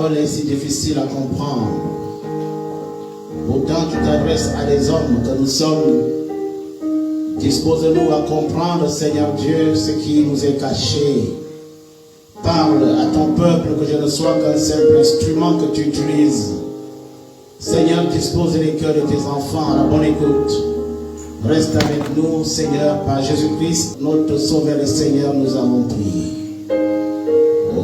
parole est si difficile à comprendre. Pourtant, tu t'adresses à des hommes que nous sommes. Dispose-nous à comprendre, Seigneur Dieu, ce qui nous est caché. Parle à ton peuple, que je ne sois qu'un simple instrument que tu utilises. Seigneur, dispose les cœurs de tes enfants à la bonne écoute. Reste avec nous, Seigneur, par Jésus-Christ, notre Sauveur et Seigneur, nous avons prié.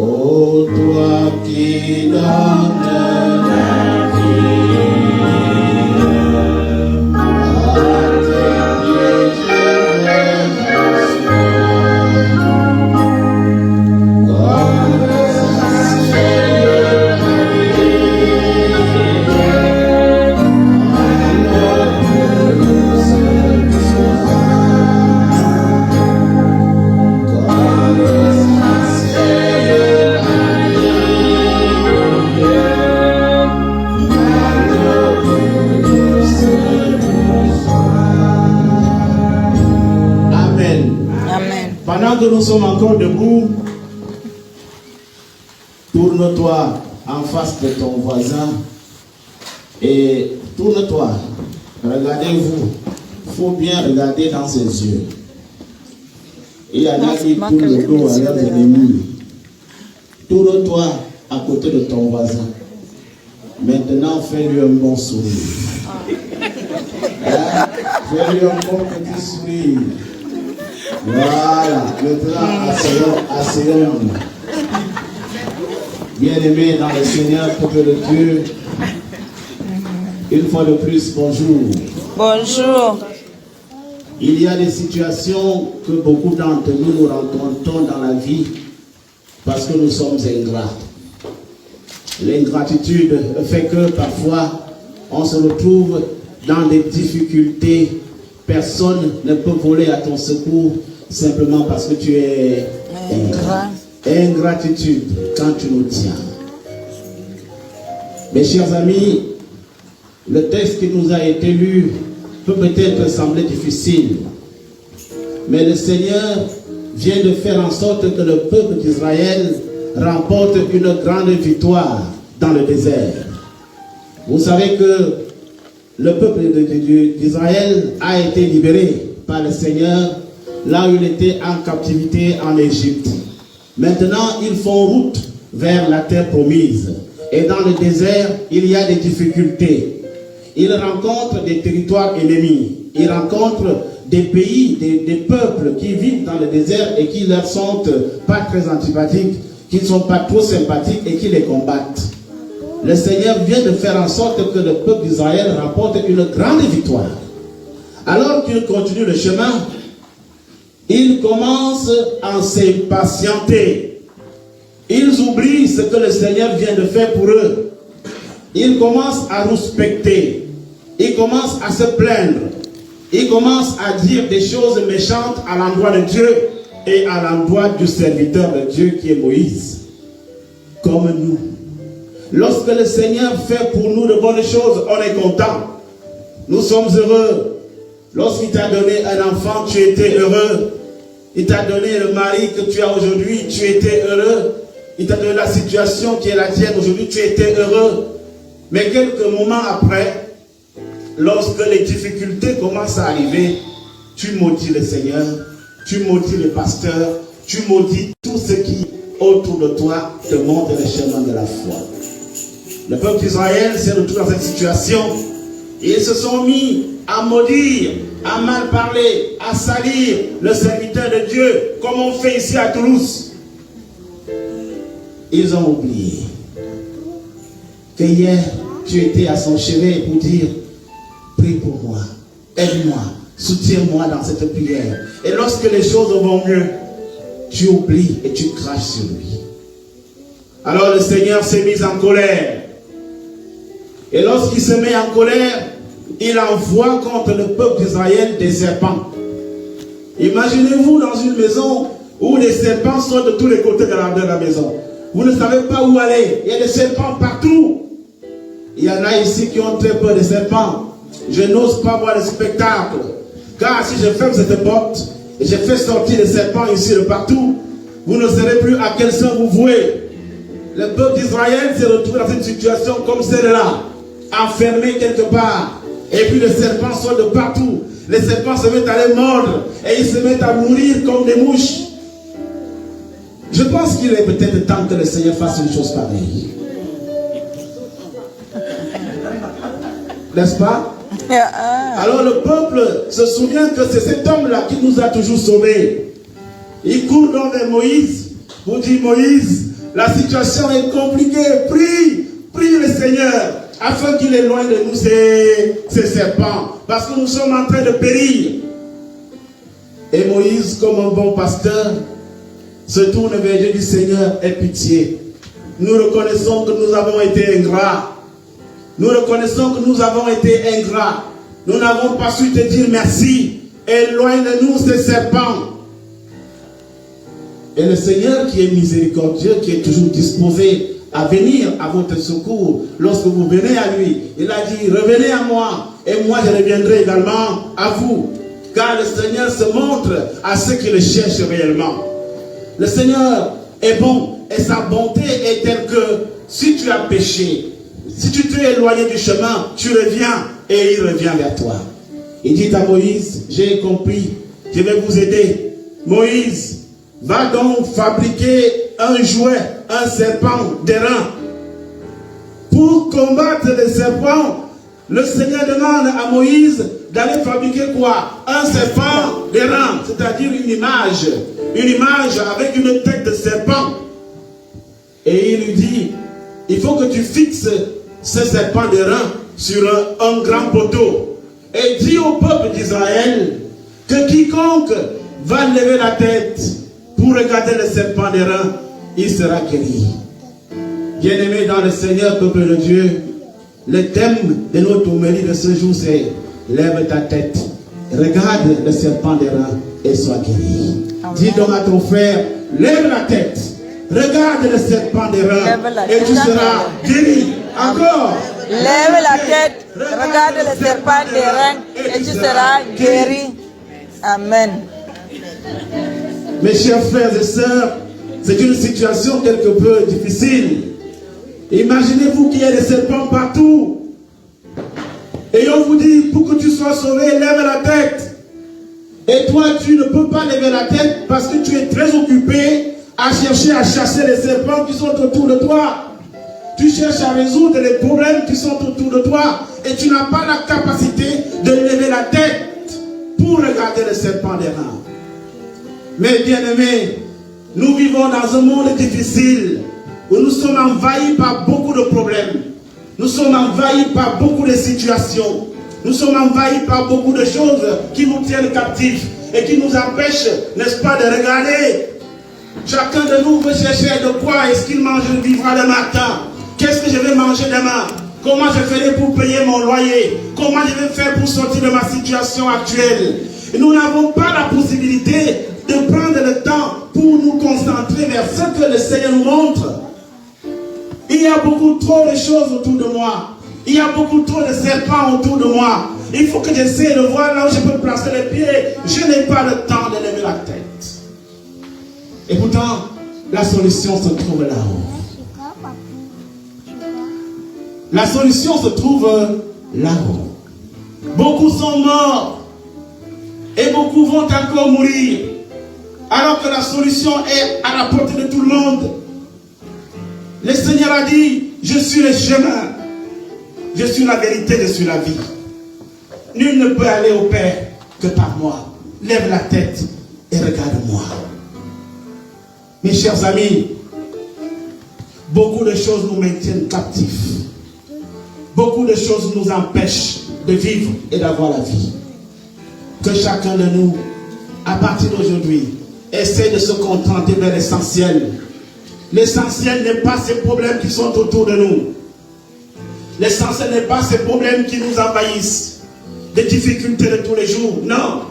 Ô toi qui donnes la vie, à tes pieds je m'assois, comme un Seigneur Pendant que nous sommes encore debout, tourne-toi en face de ton voisin et tourne-toi. Regardez-vous. Il faut bien regarder dans ses yeux. Il y en a qui tournent le dos à leurs ennemis. Tourne-toi à côté de ton voisin. Maintenant, fais-lui un bon sourire. Hein? Fais-lui un bon petit sourire. Voilà, maintenant asseyons-nous. Bien-aimés dans le Seigneur, peuple de Dieu, une fois de plus, bonjour. Bonjour. Il y a des situations que beaucoup d'entre nous rencontrons dans la vie parce que nous sommes ingrats. L'ingratitude fait que parfois on se retrouve dans des difficultés. Personne ne peut voler à ton secours simplement parce que tu es ingrat. Ingratitude quand tu nous tiens. Mes chers amis, le texte qui nous a été lu peut peut-être sembler difficile, mais le Seigneur vient de faire en sorte que le peuple d'Israël remporte une grande victoire dans le désert. Vous savez que le peuple d'Israël a été libéré par le Seigneur là où il était en captivité en Égypte. Maintenant, ils font route vers la terre promise. Et dans le désert, il y a des difficultés. Ils rencontrent des territoires ennemis. Ils rencontrent des pays, des peuples qui vivent dans le désert et qui leur sont pas très antipathiques, qui ne sont pas trop sympathiques et qui les combattent. Le Seigneur vient de faire en sorte que le peuple d'Israël remporte une grande victoire. Alors qu'il continue le chemin, ils commencent à s'impatienter. Ils oublient ce que le Seigneur vient de faire pour eux. Ils commencent à respecter. Ils commencent à se plaindre. Ils commencent à dire des choses méchantes à l'endroit de Dieu et à l'endroit du serviteur de Dieu qui est Moïse. Comme nous. Lorsque le Seigneur fait pour nous de bonnes choses, on est content. Nous sommes heureux. Lorsqu'il t'a donné un enfant, tu étais heureux. Il t'a donné le mari que tu as aujourd'hui, tu étais heureux. Il t'a donné la situation qui est la tienne aujourd'hui, tu étais heureux. Mais quelques moments après, lorsque les difficultés commencent à arriver, tu maudis le Seigneur, tu maudis le pasteur, tu maudis tout ce qui autour de toi te montre le chemin de la foi. Le peuple d'Israël s'est retrouvé dans cette situation. Et ils se sont mis à maudire, à mal parler, à salir le serviteur de Dieu, comme on fait ici à Toulouse. Ils ont oublié que hier, tu étais à son chevet pour dire, prie pour moi, aide-moi, soutiens-moi dans cette prière. Et lorsque les choses vont mieux, tu oublies et tu craches sur lui. Alors le Seigneur s'est mis en colère. Et lorsqu'il se met en colère, il envoie contre le peuple d'Israël des serpents. Imaginez-vous dans une maison où les serpents sont de tous les côtés de la maison. Vous ne savez pas où aller. Il y a des serpents partout. Il y en a ici qui ont très peur des serpents. Je n'ose pas voir le spectacle. Car si je ferme cette porte et je fais sortir les serpents ici de partout, vous ne saurez plus à quel sein vous vouez. Le peuple d'Israël s'est retrouvé dans une situation comme celle-là, enfermé quelque part. Et puis les serpents sont de partout. Les serpents se mettent à les mordre et ils se mettent à mourir comme des mouches. Je pense qu'il est peut-être temps que le Seigneur fasse une chose pareille. N'est-ce pas? Alors le peuple se souvient que c'est cet homme-là qui nous a toujours sauvés. Il court donc vers Moïse pour dire: Moïse, la situation est compliquée, prie le Seigneur afin qu'il éloigne de nous ces serpents, parce que nous sommes en train de périr. Et Moïse, comme un bon pasteur, se tourne vers Dieu et dit: Seigneur, aie pitié. Nous reconnaissons que nous avons été ingrats. Nous reconnaissons que nous avons été ingrats. Nous n'avons pas su te dire merci. Éloigne de nous ces serpents. Et le Seigneur, qui est miséricordieux, qui est toujours disposé à venir à votre secours lorsque vous venez à lui, il a dit: revenez à moi et moi je reviendrai également à vous. Car le Seigneur se montre à ceux qui le cherchent réellement. Le Seigneur est bon et sa bonté est telle que si tu as péché, si tu t'es éloigné du chemin, tu reviens et il revient vers toi. Il dit à Moïse: j'ai compris, je vais vous aider. Moïse, va donc fabriquer un jouet, un serpent d'airain. Pour combattre les serpents, le Seigneur demande à Moïse d'aller fabriquer quoi? Un serpent d'airain, c'est-à-dire une image avec une tête de serpent. Et il lui dit: il faut que tu fixes ce serpent d'airain sur un grand poteau. Et dis au peuple d'Israël que quiconque va lever la tête pour regarder le serpent d'airain, il sera guéri. Bien-aimés dans le Seigneur, peuple de Dieu, le thème de notre homélie de ce jour, c'est: lève ta tête, regarde le serpent d'airain et sois guéri. Amen. Dis donc à ton frère: lève la tête, regarde le serpent d'airain et tu seras guéri. Encore. Lève la tête, regarde le serpent d'airain et tu seras guéri. Amen. Mes chers frères et sœurs, c'est une situation quelque peu difficile. Imaginez-vous qu'il y a des serpents partout. Et on vous dit: pour que tu sois sauvé, lève la tête. Et toi, tu ne peux pas lever la tête parce que tu es très occupé à chercher à chasser les serpents qui sont autour de toi. Tu cherches à résoudre les problèmes qui sont autour de toi et tu n'as pas la capacité de lever la tête pour regarder le serpent d'airain. Mais bien aimés, nous vivons dans un monde difficile où nous sommes envahis par beaucoup de problèmes. Nous sommes envahis par beaucoup de situations. Nous sommes envahis par beaucoup de choses qui nous tiennent captifs et qui nous empêchent, n'est-ce pas, de regarder. Chacun de nous veut chercher de quoi est-ce qu'il vivra le matin. Qu'est-ce que je vais manger demain? Comment je ferai pour payer mon loyer? Comment je vais faire pour sortir de ma situation actuelle? Et nous n'avons pas la possibilité de prendre le temps pour nous concentrer vers ce que le Seigneur nous montre. Il y a beaucoup trop de choses autour de moi. Il y a beaucoup trop de serpents autour de moi. Il faut que j'essaie de voir là où je peux placer les pieds. Je n'ai pas le temps de lever la tête. Et pourtant, la solution se trouve là-haut. La solution se trouve là-haut. Beaucoup sont morts et beaucoup vont encore mourir, alors que la solution est à la portée de tout le monde. Le Seigneur a dit: je suis le chemin, je suis la vérité, je suis la vie. Nul ne peut aller au Père que par moi. Lève la tête et regarde-moi. Mes chers amis, beaucoup de choses nous maintiennent captifs. Beaucoup de choses nous empêchent de vivre et d'avoir la vie. Que chacun de nous, à partir d'aujourd'hui, essaie de se contenter vers l'essentiel. L'essentiel n'est pas ces problèmes qui sont autour de nous. L'essentiel n'est pas ces problèmes qui nous envahissent, des difficultés de tous les jours. Non.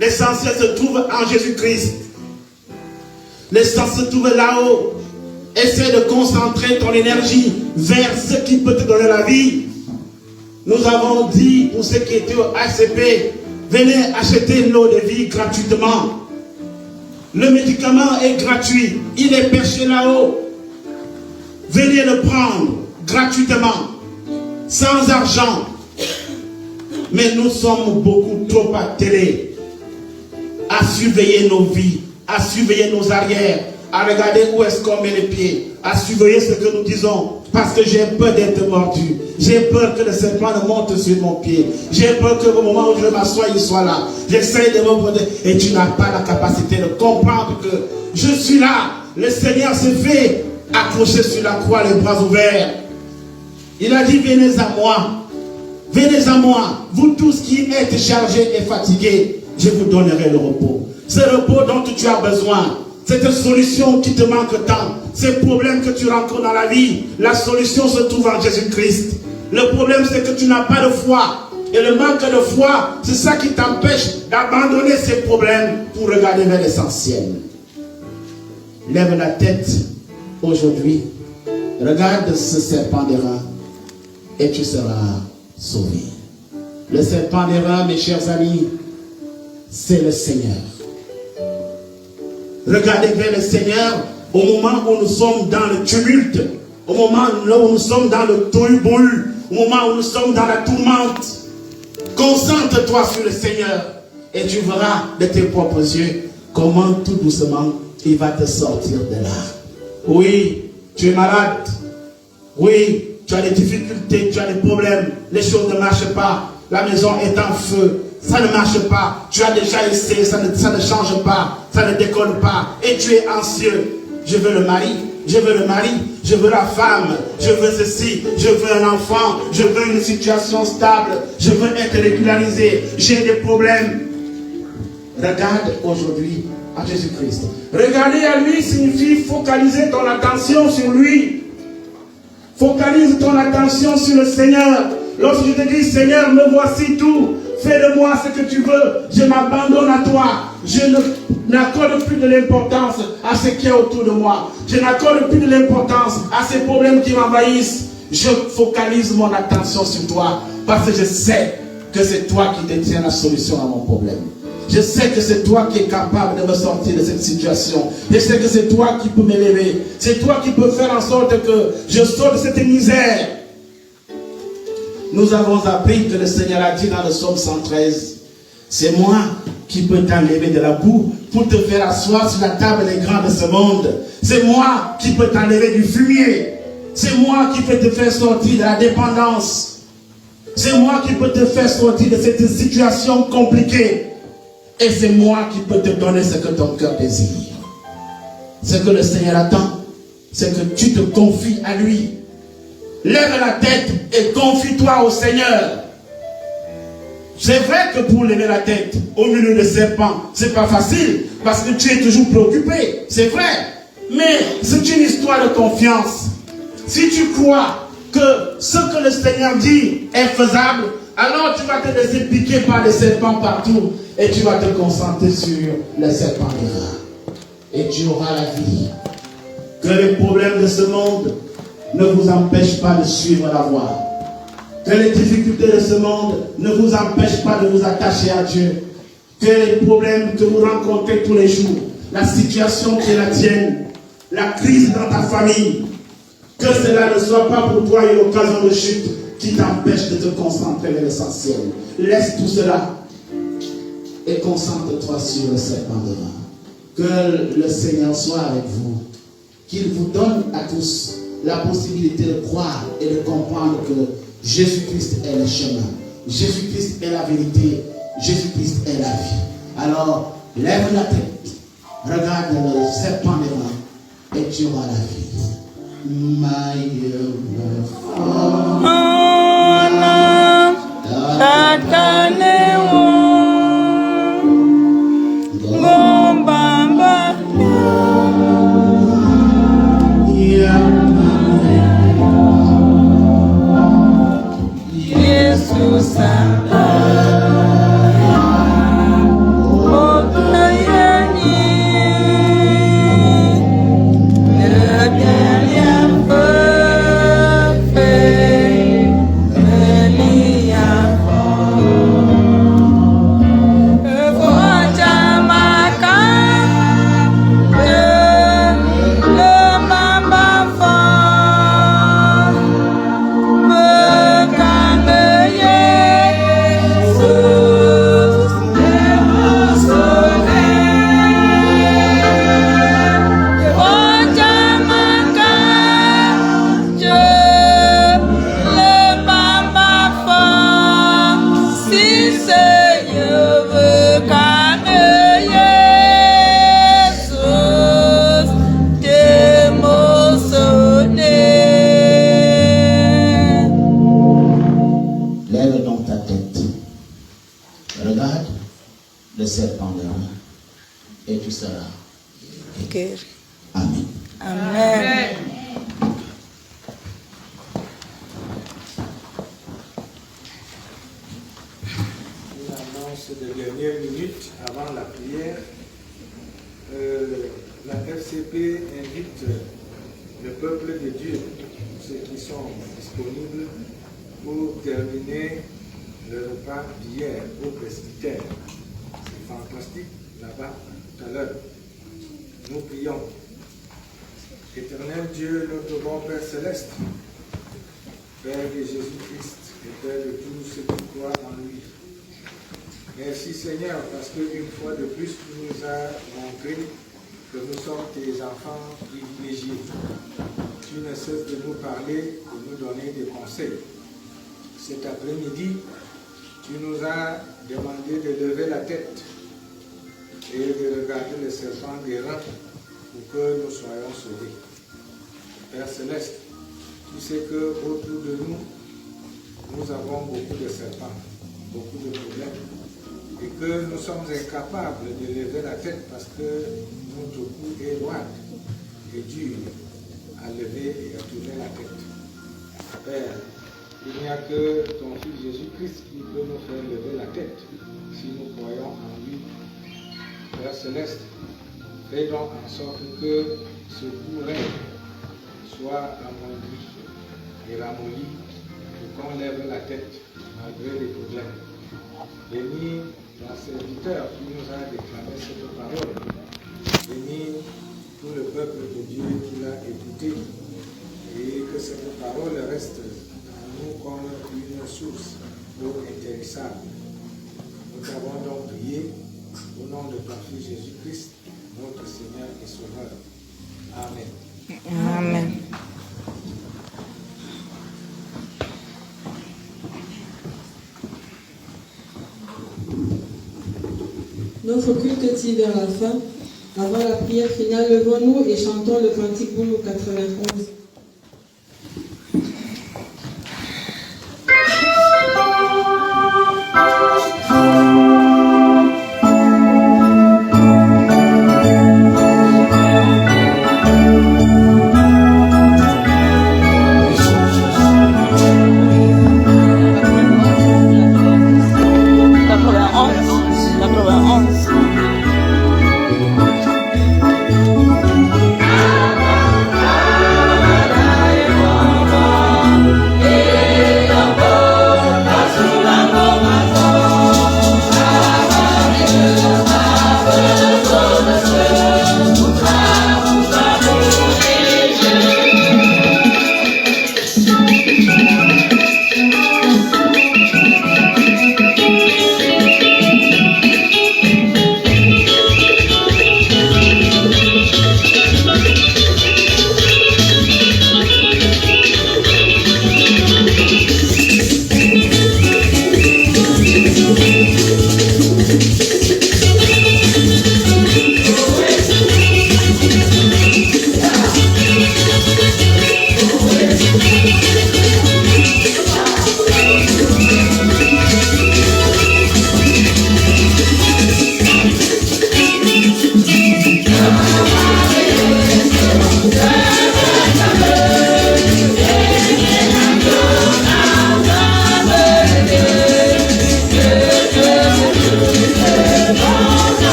L'essentiel se trouve en Jésus-Christ. L'essentiel se trouve là-haut. Essaie de concentrer ton énergie vers ce qui peut te donner la vie. Nous avons dit pour ceux qui étaient au ACP, venez acheter l'eau de vie gratuitement. Le médicament est gratuit. Il est perché là-haut. venez le prendre gratuitement, sans argent. Mais nous sommes beaucoup trop attelés à surveiller nos vies, à surveiller nos arrières, à regarder où est-ce qu'on met les pieds, à surveiller ce que nous disons, parce que j'ai peur d'être mordu. J'ai peur que le serpent ne monte sur mon pied. J'ai peur que au moment où je m'assois, il soit là. J'essaie de me protéger. Et tu n'as pas la capacité de comprendre que je suis là. Le Seigneur s'est fait accrocher sur la croix, les bras ouverts. Il a dit, venez à moi. Venez à moi. Vous tous qui êtes chargés et fatigués, je vous donnerai le repos. Ce repos dont tu as besoin. Cette solution qui te manque tant, ces problèmes que tu rencontres dans la vie, la solution se trouve en Jésus-Christ. Le problème, c'est que tu n'as pas de foi. Et le manque de foi, c'est ça qui t'empêche d'abandonner ces problèmes pour regarder vers l'essentiel. Lève la tête aujourd'hui. Regarde ce serpent d'airain et tu seras sauvé. Le serpent d'airain, mes chers amis, c'est le Seigneur. Regardez vers le Seigneur au moment où nous sommes dans le tumulte, au moment où nous sommes dans le tohu-bohu, au moment où nous sommes dans la tourmente. Concentre-toi sur le Seigneur et tu verras de tes propres yeux comment tout doucement il va te sortir de là. Oui, tu es malade. Oui, tu as des difficultés, tu as des problèmes. Les choses ne marchent pas. La maison est en feu. Ça ne marche pas. Tu as déjà essayé, ça ne change pas. Ça ne décolle pas. Et tu es anxieux. Je veux le mari. Je veux le mari. Je veux la femme. Je veux ceci. Je veux un enfant. Je veux une situation stable. Je veux être régularisé. J'ai des problèmes. Regarde aujourd'hui à Jésus-Christ. Regarder à lui signifie focaliser ton attention sur lui. Focalise ton attention sur le Seigneur. Lorsque je te dis, Seigneur, me voici tout. Fais de moi ce que tu veux. Je m'abandonne à toi. Je n'accorde plus de l'importance à ce qui est autour de moi. Je n'accorde plus de l'importance à ces problèmes qui m'envahissent. Je focalise mon attention sur toi. Parce que je sais que c'est toi qui détiens la solution à mon problème. Je sais que c'est toi qui es capable de me sortir de cette situation. Je sais que c'est toi qui peux m'élever. C'est toi qui peux faire en sorte que je sorte de cette misère. Nous avons appris que le Seigneur a dit dans le psaume 113, c'est moi qui peux t'enlever de la boue pour te faire asseoir sur la table des grands de ce monde. C'est moi qui peux t'enlever du fumier. C'est moi qui peux te faire sortir de la dépendance. C'est moi qui peux te faire sortir de cette situation compliquée. Et c'est moi qui peux te donner ce que ton cœur désire. Ce que le Seigneur attend, c'est que tu te confies à lui. Lève la tête et confie-toi au Seigneur. C'est vrai que pour lever la tête au milieu des serpents, c'est pas facile parce que tu es toujours préoccupé. C'est vrai. Mais c'est une histoire de confiance. Si tu crois que ce que le Seigneur dit est faisable, alors tu vas te laisser piquer par les serpents partout et tu vas te concentrer sur les serpents et tu auras la vie. Que les problèmes de ce monde ne vous empêchent pas de suivre la voie. Que les difficultés de ce monde ne vous empêchent pas de vous attacher à Dieu. Que les problèmes que vous rencontrez tous les jours, la situation qui est la tienne, la crise dans ta famille, que cela ne soit pas pour toi une occasion de chute qui t'empêche de te concentrer sur l'essentiel. Laisse tout cela et concentre-toi sur le serpent devant. Que le Seigneur soit avec vous. Qu'il vous donne à tous la possibilité de croire et de comprendre que Jésus-Christ est le chemin. Jésus-Christ est la vérité. Jésus-Christ est la vie. Alors, lève la tête. Regarde le serpent devant et tu auras la vie. Oh et tu seras guéri. Amen. Amen. De dernières minutes avant la prière, la FCP invite le peuple de Dieu, ceux qui sont disponibles, pour terminer le repas d'hier au presbytère. C'est fantastique là-bas tout à l'heure. Nous prions. Éternel Dieu, notre bon Père céleste, Père de Jésus-Christ et Père de tous ceux qui croient en lui. Merci Seigneur, parce qu'une fois de plus, tu nous as montré que nous sommes tes enfants privilégiés. Tu ne cesses de nous parler, de nous donner des conseils. Cet après-midi, tu nous as demandé de lever la tête et de regarder le serpent errant pour que nous soyons sauvés. Père Céleste, tu sais qu'autour de nous, nous avons beaucoup de serpents, beaucoup de problèmes. Et que nous sommes incapables de lever la tête parce que notre cou est roide et dur à lever et à tourner la tête. Père, il n'y a que ton Fils Jésus-Christ qui peut nous faire lever la tête si nous croyons en lui. Père Céleste, fais donc en sorte que ce cou soit amoindri et ramolli et qu'on lève la tête malgré les problèmes. Bénis ton serviteur qui nous a déclaré cette parole. Bénis tout le peuple de Dieu qui l'a écouté et que cette parole reste en nous comme une source d'eau intéressable. Nous t'avons donc prié au nom de ton Fils Jésus-Christ, notre Seigneur et Sauveur. Amen. Amen. Notre culte tire vers la fin. Avant la prière finale, levons-nous et chantons le cantique Boulou 91.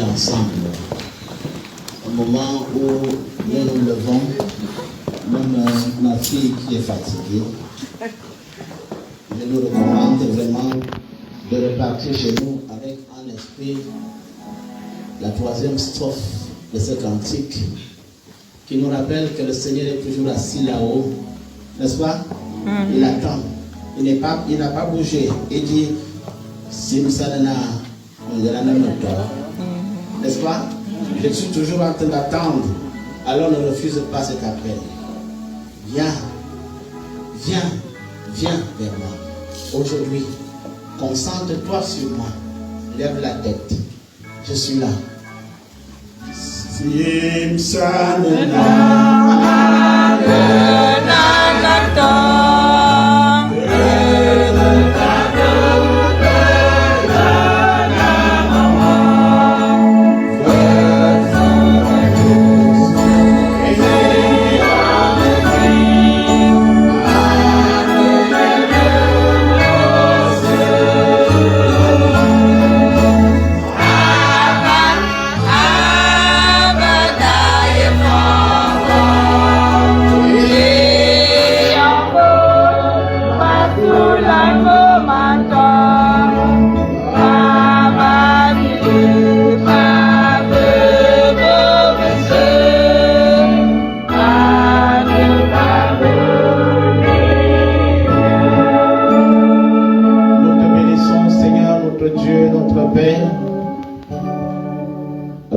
ensemble. Au moment où nous nous levons, même ma fille qui est fatiguée, je nous recommande vraiment de repartir chez nous avec en esprit la troisième strophe de ce cantique qui nous rappelle que le Seigneur est toujours assis là-haut, n'est-ce pas? Il attend, il n'a pas bougé. Il dit, n'est-ce pas? Je suis toujours en train d'attendre, alors ne refuse pas cet appel. Viens vers moi. Aujourd'hui, concentre-toi sur moi. Lève la tête. Je suis là.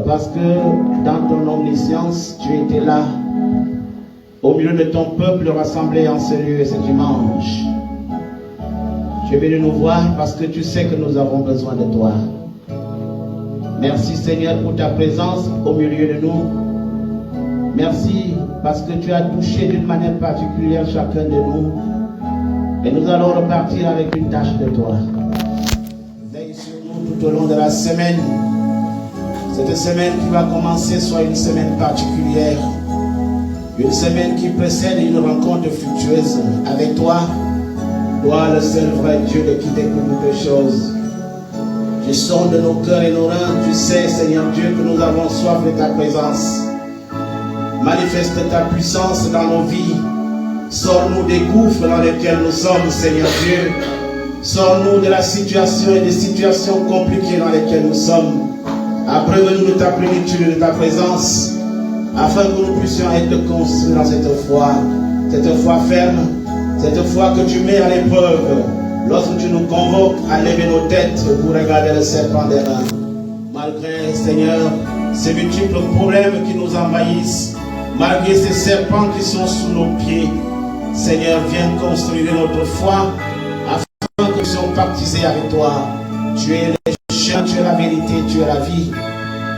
Parce que dans ton omniscience, tu étais là, au milieu de ton peuple rassemblé en ce lieu ce dimanche. Tu es venu nous voir parce que tu sais que nous avons besoin de toi. Merci Seigneur pour ta présence au milieu de nous. Merci parce que tu as touché d'une manière particulière chacun de nous. Et nous allons repartir avec une tâche de toi. Veille sur nous tout au long de la semaine. Cette semaine qui va commencer soit une semaine particulière, une semaine qui précède une rencontre fructueuse avec toi. Toi, le seul vrai Dieu de qui découvre toutes choses. Tu sondes nos cœurs et nos reins. Tu sais, Seigneur Dieu, que nous avons soif de ta présence. Manifeste ta puissance dans nos vies. Sors-nous des gouffres dans lesquels nous sommes, Seigneur Dieu. Sors-nous de la situation et des situations compliquées dans lesquelles nous sommes. Abreuve-nous de ta plénitude et de ta présence, afin que nous puissions être construits dans cette foi ferme, cette foi que tu mets à l'épreuve, lorsque tu nous convoques à lever nos têtes pour regarder le serpent des reins. Malgré, Seigneur, ces multiples problèmes qui nous envahissent, malgré ces serpents qui sont sous nos pieds, Seigneur, viens construire notre foi, afin que nous puissions baptiser avec toi. Tu es le tu es la vérité, tu es la vie.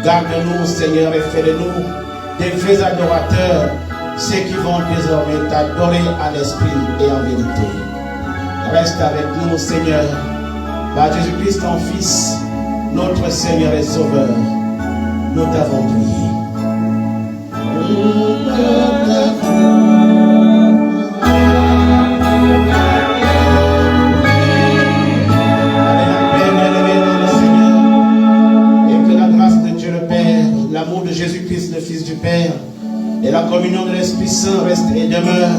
Garde-nous, Seigneur, et fais de nous des vrais adorateurs, ceux qui vont désormais t'adorer en esprit et en vérité. Reste avec nous, Seigneur, par Jésus-Christ, ton Fils, notre Seigneur et Sauveur. Nous t'avons prié. L'amour de Jésus-Christ, le Fils du Père, et la communion de l'Esprit Saint reste et demeure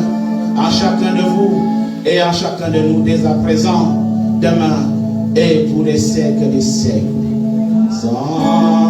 en chacun de vous et en chacun de nous dès à présent, demain et pour les siècles des siècles. Sans